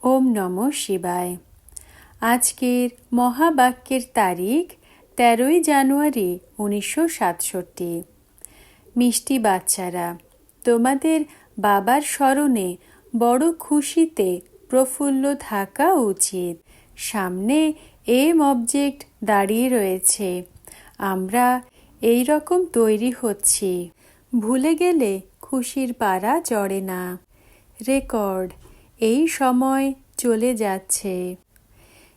ওম নমঃ শিবায়। আজকের মহাবাক্যের তারিখ 13ই জানুয়ারি 1967। মিষ্টি বাচ্চারা, তোমাদের বাবার স্মরণে বড় খুশিতে প্রফুল্ল থাকা উচিত। সামনে এম অবজেক্ট দাঁড়িয়ে রয়েছে, আমরা এই রকম তৈরি হচ্ছি। ভুলে গেলে খুশির পারা চড়ে না। রেকর্ড, এই সময় চলে যাচ্ছে।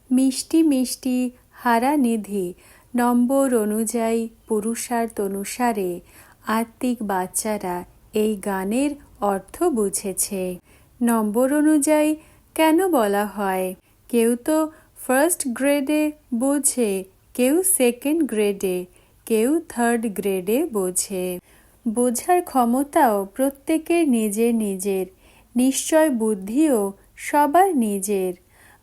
মিষ্টি মিষ্টি হারানিধি নম্বর অনুযায়ী পুরুষার্থ অনুসারে আত্মিক বাচ্চারা এই গানের অর্থ বুঝেছে। নম্বর অনুযায়ী কেন বলা হয়? কেউ তো ফার্স্ট গ্রেডে বোঝে, কেউ সেকেন্ড গ্রেডে, কেউ থার্ড গ্রেডে বোঝে। বোঝার ক্ষমতাও প্রত্যেকের নিজের নিজের, নিশ্চয় বুদ্ধিও সবার নিজের।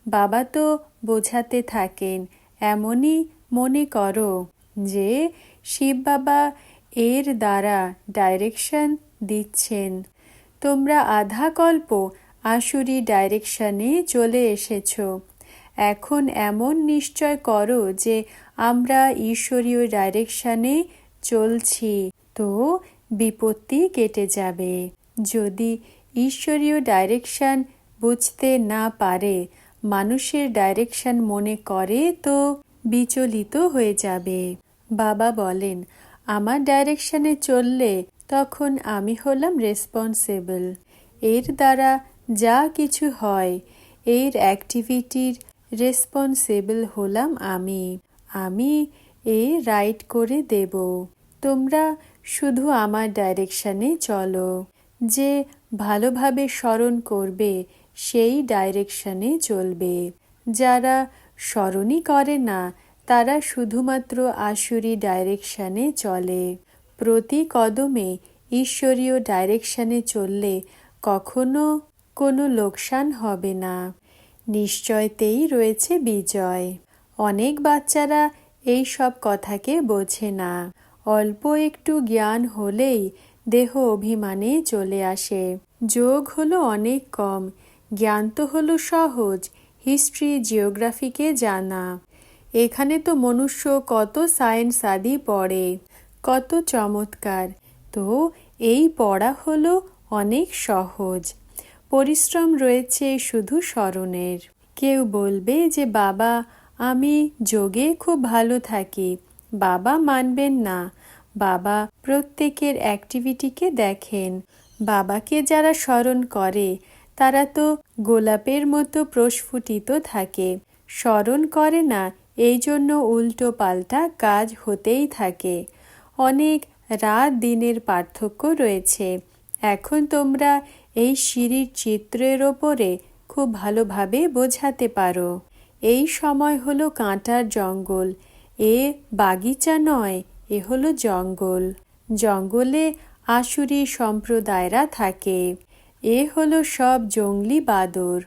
বাবা তো বোঝাতে থাকেন, এমনই মনে করো যে শিব বাবা এর দ্বারা ডাইরেকশন দিচ্ছেন। তোমরা আধা কল্প আসুরি ডাইরেকশনে চলে এসেছো। এখন এমন নিশ্চয় করো যে আমরা ঈশ্বরীয় ডাইরেকশনে চলছি, তো বিপত্তি কেটে যাবে। যদি ঈশ্বরীয় ডাইরেকশন বুঝতে না পারে, মানুষের ডাইরেকশন মনে করে, তো বিচলিত হয়ে যাবে। বাবা বলেন, আমার ডাইরেকশনে চললে তখন আমি হলাম রেসপন্সিবল। এর দ্বারা যা কিছু হয়, এর অ্যাক্টিভিটির রেসপন্সিবল হলাম আমি। আমি এ রাইট করে দেব। তোমরা শুধু আমার ডাইরেকশনে চলো। যে ভালোভাবে স্মরণ করবে সেই ডাইরেকশনে চলবে। যারা স্মরণই করে না, তারা শুধুমাত্র আসুরি ডাইরেকশনে চলে। প্রতি কদমে ঈশ্বরীয় ডাইরেকশনে চললে কখনো কোনো লোকসান হবে না। নিশ্চয়তেই রয়েছে বিজয়। অনেক বাচ্চারা এই সব কথাকে বোঝে না। অল্প একটু জ্ঞান হলেই দেহ অভিমানে চলে আসে। যোগ হলো অনেক কম, জ্ঞান তো হলো সহজ, হিস্ট্রি জিওগ্রাফিকে জানা। এখানে তো মনুষ্য কত সায়েন্স আদি পড়ে, কত চমৎকার। তো এই পড়া হলো অনেক সহজ। পরিশ্রম রয়েছে শুধু স্মরণের। কেউ বলবে যে বাবা আমি যোগে খুব ভালো থাকি। বাবা মানবেন না। বাবা প্রত্যেকের অ্যাক্টিভিটিকে দেখেন। বাবাকে যারা স্মরণ করে তারা তো গোলাপের মতো প্রস্ফুটিত থাকে। স্মরণ করে না, এই জন্য উল্টো পাল্টা কাজ হতেই থাকে। অনেক রাত দিনের পার্থক্য রয়েছে। এখন তোমরা এই সিঁড়ির চিত্রের ওপরে খুব ভালোভাবে বোঝাতে পারো। এই সময় হলো কাঁটার জঙ্গল। এ বাগিচা নয়, এ হলো জঙ্গল। জঙ্গলে আসুরি সম্প্রদায়রা থাকে। এ হলো সব জঙ্গলি বাদর।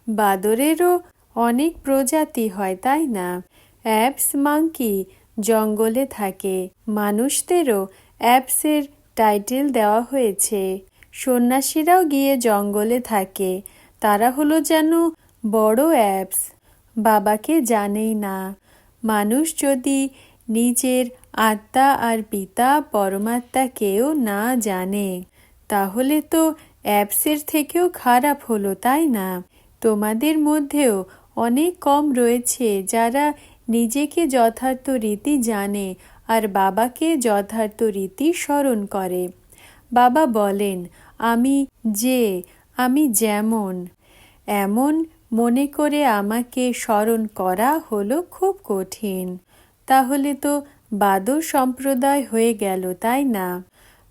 বাদরেরও অনেক প্রজাতি হয়, তাই না? অ্যাপস মাঙ্কি জঙ্গলে থাকে। মানুষদেরও অ্যাপসের টাইটেল দেওয়া হয়েছে। সন্ন্যাসীরাও গিয়ে জঙ্গলে থাকে। তারা হলো যেন বড় অ্যাপস, বাবাকে জানেই না। মানুষ যদি নিজের আত্মা আর পিতা পরমাত্মাকেও না জানে, তাহলে তো অ্যাপসের থেকেও খারাপ হলো, তাই না? তোমাদের মধ্যেও অনেক কম রয়েছে যারা নিজেকে যথার্থ রীতি জানে আর বাবাকে যথার্থ রীতি স্মরণ করে। বাবা বলেন, আমি যে, আমি যেমন, এমন মনে করে আমাকে স্মরণ করা হলো খুব কঠিন। তাহলে তো বাদর সম্প্রদায় হয়ে গেল, তাই না?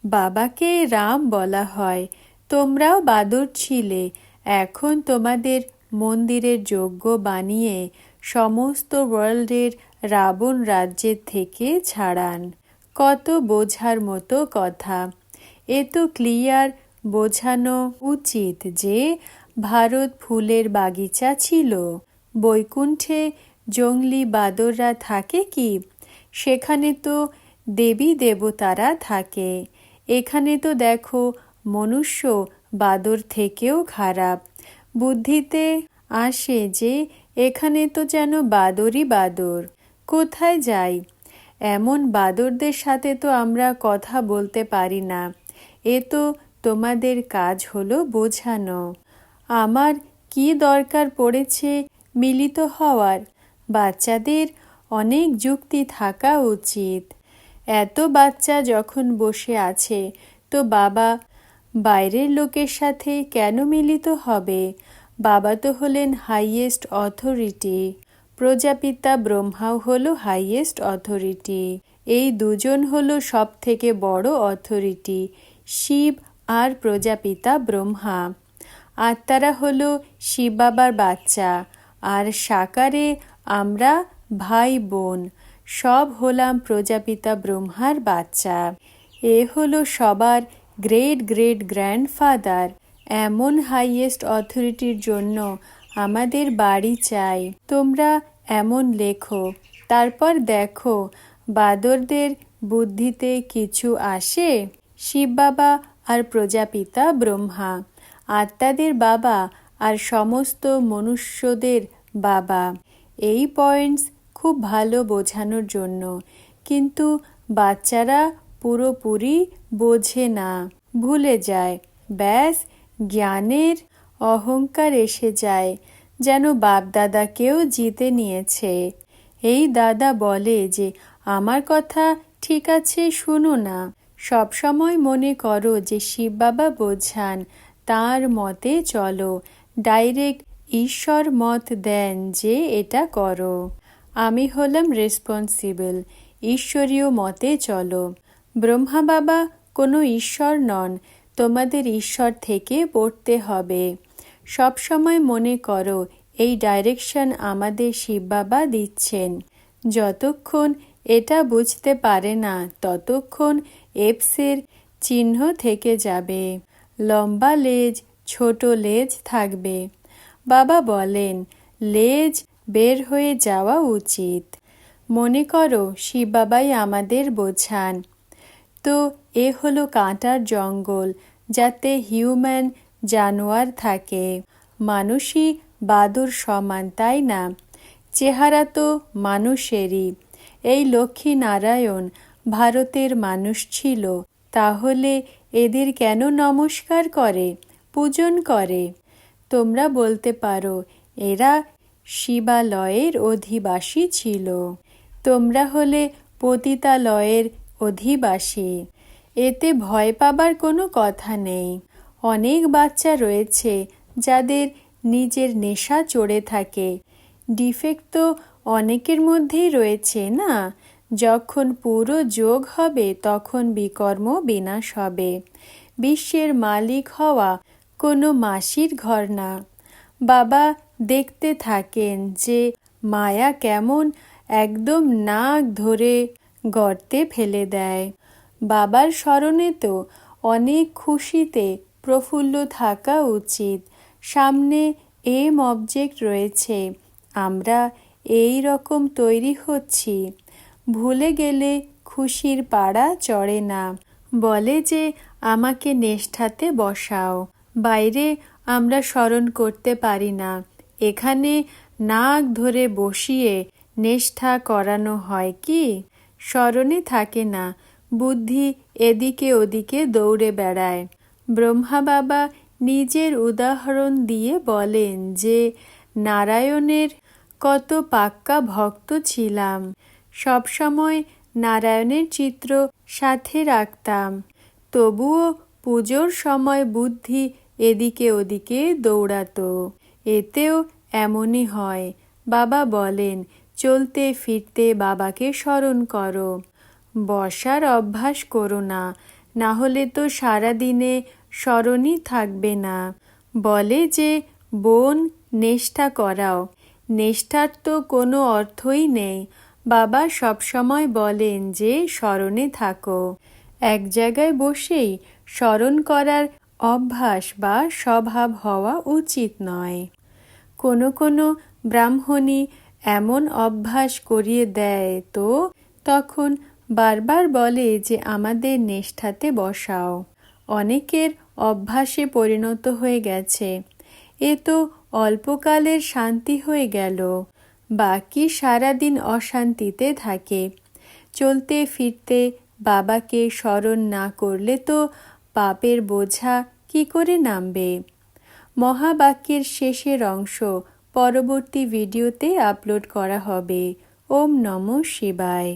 বাবাকে রাম বলা হয়। তোমরাও বাদর ছিলে। এখন তোমাদের মন্দিরের যজ্ঞ বানিয়ে সমস্ত ওয়ার্ল্ডের রাবণ রাজ্যের থেকে ছাড়ান। কত বোঝার মতো কথা। এ তো ক্লিয়ার বোঝানো উচিত যে ভারত ফুলের বাগিচা ছিল। বৈকুণ্ঠে জঙ্গলি বাদররা থাকে কি? সেখানে তো দেবী দেবতারা থাকে। এখানে তো দেখো মনুষ্য বাদর থেকেও খারাপ। বুদ্ধিতে আসে যে এখানে তো যেন বাদরই বাদর, কোথায় যাই? এমন বাদরদের সাথে তো আমরা কথা বলতে পারি না। এ তো তোমাদের কাজ হলো বোঝানো। আমার কি দরকার পড়েছে মিলিত হওয়ার? বাচ্চাদের অনেক যুক্তি থাকা উচিত। এত বাচ্চা যখন বসে আছে তো বাবা বাইরের লোকের সাথে কেন মিলিত হবে? বাবা তো হলেন হাইয়েস্ট অথরিটি। প্রজাপিতা ব্রহ্মাও হলো হাইয়েস্ট অথরিটি। এই দুজন হলো সব থেকে বড় অথরিটি, শিব আর প্রজাপিতা ব্রহ্মা। আত্মারা হলো শিব বাবার বাচ্চা, আর সাকারে আমরা ভাই বোন সব হলাম প্রজাপিতা ব্রহ্মার বাচ্চা। এ হলো সবার গ্রেট গ্রেট গ্র্যান্ডফাদার। এমন হাইয়েস্ট অথরিটির জন্য আমাদের বাড়ি চাই। তোমরা এমন লেখো, তারপর দেখো বাদরদের বুদ্ধিতে কিছু আসে? শিব বাবা আর প্রজাপিতা ব্রহ্মা, আত্মাদের বাবা আর সমস্ত মনুষ্যদের বাবা। এই পয়েন্টস খুব ভালো বোঝানোর জন্য, কিন্তু বাচ্চারা পুরোপুরি বোঝে না, ভুলে যায়। ব্যাস জ্ঞানের অহংকার এসে যায়, যেন বাপদাদাকেও জিতে নিয়েছে। এই দাদা বলে যে আমার কথা ঠিক আছে, শুনো না। সবসময় মনে করো যে শিব বাবা বোঝান, তার মতে চলো। ডাইরেক্ট ঈশ্বর মত দেন যে এটা করো। আমি হলাম রেসপন্সিবল, ঈশ্বরীয় মতে চলো। ব্রহ্মা বাবা কোনো ঈশ্বর নন, তোমাদের ঈশ্বর থেকে পড়তে হবে। সবসময় মনে করো এই ডাইরেকশন আমাদের শিব বাবা দিচ্ছেন। যতক্ষণ এটা বুঝতে পারে না ততক্ষণ এপসের চিহ্ন থেকে যাবে। লম্বা লেজ, ছোট লেজ থাকবে। বাবা বলেন লেজ বের হয়ে যাওয়া উচিত। মনে করো শিব বাবাই আমাদের বোঝান। তো এ হলো কাঁটার জঙ্গল, যাতে হিউম্যান জানোয়ার থাকে। মানুষই বাদুর সমান, তাই না? চেহারা তো মানুষেরই। এই লক্ষ্মী নারায়ণ ভারতের মানুষ ছিল, তাহলে এদের কেন নমস্কার করে, পূজন করে? তোমরা বলতে পারো এরা শিবালয়ের অধিবাসী ছিল। তোমরা হলে পতিতালয়ের অধিবাসী। এতে ভয় পাবার কোনো কথা নেই। অনেক বাচ্চা রয়েছে যাদের নিজের নেশা চড়ে থাকে। ডিফেক্ট তো অনেকের মধ্যেই রয়েছে না? যখন পুরো যোগ হবে তখন বিকর্ম বিনাশ হবে। বিশ্বের মালিক হওয়া কোনো মাসির ঘর না। বাবা দেখতে থাকেন যে মায়া কেমন একদম নাক ধরে গর্তে ফেলে দেয়। বাবার স্মরণে তো অনেক খুশিতে প্রফুল্ল থাকা উচিত। সামনে এম অবজেক্ট রয়েছে, আমরা এই রকম তৈরি হচ্ছি। ভুলে গেলে খুশির পাড়া চড়ে না। বলে যে আমাকে নেষ্ঠাতে বসাও। বাইরে আমরা স্মরণ করতে পারি না, এখানে নাক ধরে বসিয়ে নেষ্ঠা করানো হয় কি? স্মরণে থাকে না, বুদ্ধি এদিকে ওদিকে দৌড়ে বেড়ায়। ব্রহ্মা বাবা নিজের উদাহরণ দিয়ে বলেন যে নারায়ণের কত পাক্কা ভক্ত ছিলাম। সবসময় নারায়ণের চিত্র সাথে রাখতাম, তবুও পুজোর সময় বুদ্ধি এদিকে ওদিকে দৌড়াতো। এতেও এমনই হয়। বাবা বলেন চলতে ফিরতে বাবাকে স্মরণ করো। বসার অভ্যাস করো না, না হলে তো সারাদিনে স্মরণই থাকবে না। বলে যে বোন নেষ্ঠা করাও, নেষ্ঠার তো কোনো অর্থই নেই। বাবা সবসময় বলেন যে স্মরণে থাকো। এক জায়গায় বসেই স্মরণ করার অভ্যাস বা স্বভাব হওয়া উচিত নয়। কোনো কোনো ব্রাহ্মণী এমন অভ্যাস করিয়ে দেয়, তো তখন বারবার বলে যে আমাদের নেষ্ঠাতে বসাও। অনেকের অভ্যাসে পরিণত হয়ে গেছে। এ তো অল্পকালের শান্তি হয়ে গেল, বাকি সারাদিন অশান্তিতে থাকে। চলতে ফিরতে বাবাকে স্মরণ না করলে তো পাপের বোঝা কি করে নামবে? মহাবাক্যের শেষের অংশ পরবর্তী ভিডিওতে আপলোড করা হবে। ওম নমঃ শিবায়।